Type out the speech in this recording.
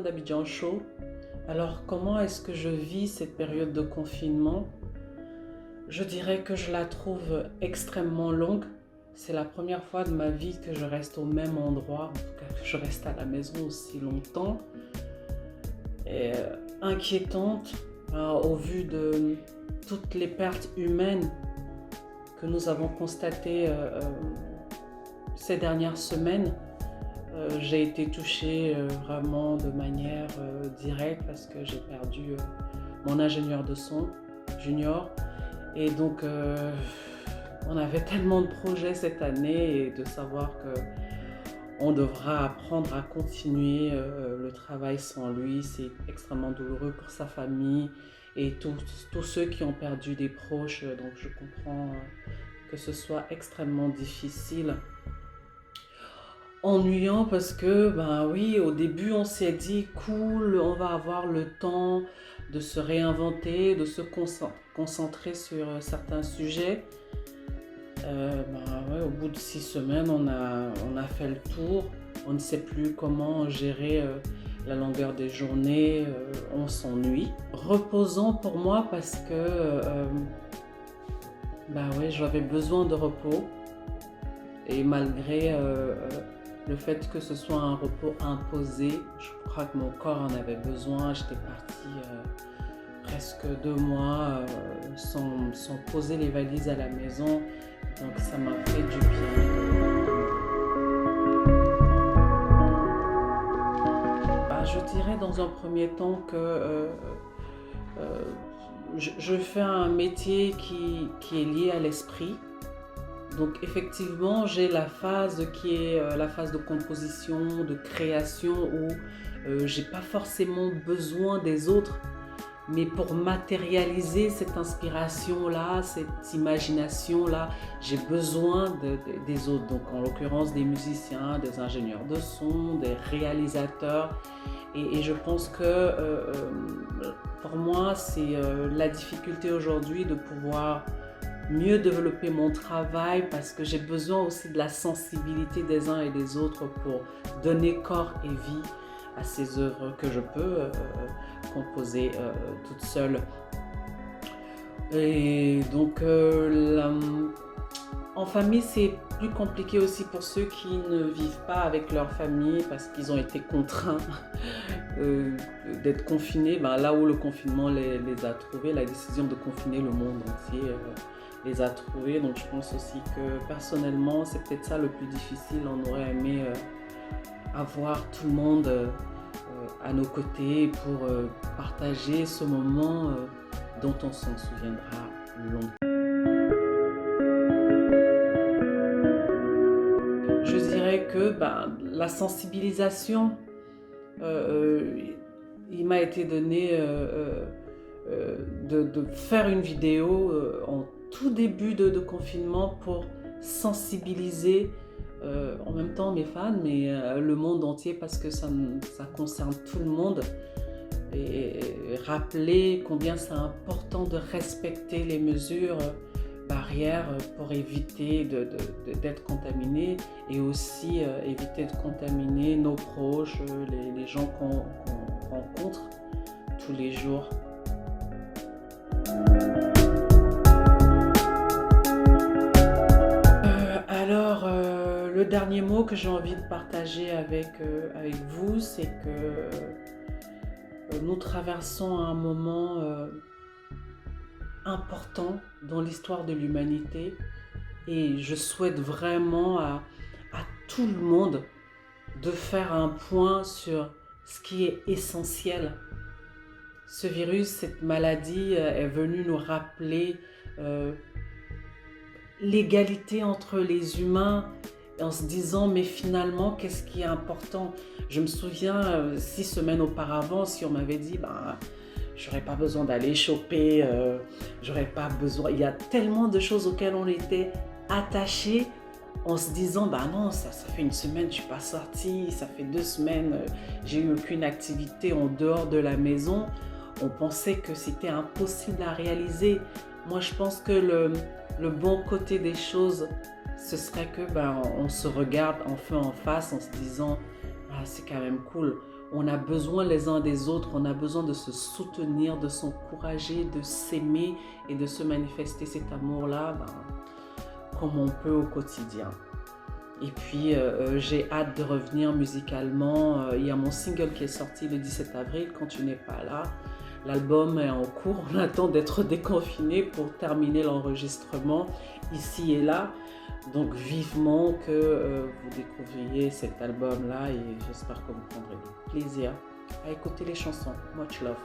d'Abidjan Show. Alors, comment est-ce que je vis cette période de confinement? Je dirais que je la trouve extrêmement longue. C'est la première fois de ma vie que je reste au même endroit, en tout cas que je reste à la maison aussi longtemps. Et inquiétante au vu de toutes les pertes humaines que nous avons constatées ces dernières semaines. J'ai été touchée vraiment de manière directe parce que j'ai perdu mon ingénieur de son junior. Et donc, on avait tellement de projets cette année et de savoir qu'on devra apprendre à continuer le travail sans lui, c'est extrêmement douloureux pour sa famille et tous ceux qui ont perdu des proches. Donc, je comprends que ce soit extrêmement difficile. Ennuyant parce que, ben oui, au début, on s'est dit, cool, on va avoir le temps de se réinventer, de se concentrer sur certains sujets. Ouais, au bout de 6 semaines, on a fait le tour. On ne sait plus comment gérer la longueur des journées. On s'ennuie. Reposant pour moi parce que ouais, j'avais besoin de repos. Et malgré le fait que ce soit un repos imposé, je crois que mon corps en avait besoin. J'étais partie presque 2 mois sans poser les valises à la maison. Donc ça m'a fait du bien. Je dirais dans un premier temps que je fais un métier qui est lié à l'esprit. Donc effectivement, j'ai la phase qui est la phase de composition, de création où j'ai pas forcément besoin des autres, mais pour matérialiser cette inspiration-là, cette imagination-là, j'ai besoin des autres. Donc en l'occurrence des musiciens, des ingénieurs de son, des réalisateurs. Et je pense que pour moi, c'est la difficulté aujourd'hui de pouvoir mieux développer mon travail parce que j'ai besoin aussi de la sensibilité des uns et des autres pour donner corps et vie à ces œuvres que je peux composer toute seule. Et donc en famille, c'est plus compliqué aussi pour ceux qui ne vivent pas avec leur famille parce qu'ils ont été contraints d'être confinés. Là où le confinement les a trouvés, la décision de confiner le monde entier les a trouvés. Donc je pense aussi que personnellement, c'est peut-être ça le plus difficile. On aurait aimé avoir tout le monde à nos côtés pour partager ce moment dont on s'en souviendra longtemps. Je dirais que la sensibilisation, il m'a été donné de faire une vidéo en tout début de confinement pour sensibiliser en même temps mes fans, mais le monde entier parce que ça concerne tout le monde. Et rappeler combien c'est important de respecter les mesures barrières pour éviter d'être contaminé et aussi éviter de contaminer nos proches, les gens qu'on rencontre tous les jours. Le dernier mot que j'ai envie de partager avec vous, c'est que nous traversons un moment important dans l'histoire de l'humanité et je souhaite vraiment à tout le monde de faire un point sur ce qui est essentiel. Ce virus, cette maladie est venue nous rappeler l'égalité entre les humains en se disant mais finalement qu'est-ce qui est important? Je me souviens 6 semaines auparavant, si on m'avait dit j'aurais pas besoin d'aller choper, j'aurais pas besoin, il y a tellement de choses auxquelles on était attachés en se disant non, ça fait 1 semaine je suis pas sortie, ça fait 2 semaines j'ai eu aucune activité en dehors de la maison. On pensait que c'était impossible à réaliser. Moi je pense que le bon côté des choses, ce serait que on se regarde enfin en face en se disant c'est quand même cool. On a besoin les uns des autres, on a besoin de se soutenir, de s'encourager, de s'aimer et de se manifester cet amour-là comme on peut au quotidien. Et puis, j'ai hâte de revenir musicalement. Il y a mon single qui est sorti le 17 avril, Quand tu n'es pas là. L'album est en cours, on attend d'être déconfiné pour terminer l'enregistrement ici et là. Donc vivement que vous découvriez cet album-là et j'espère que vous prendrez du plaisir à écouter les chansons. Much love.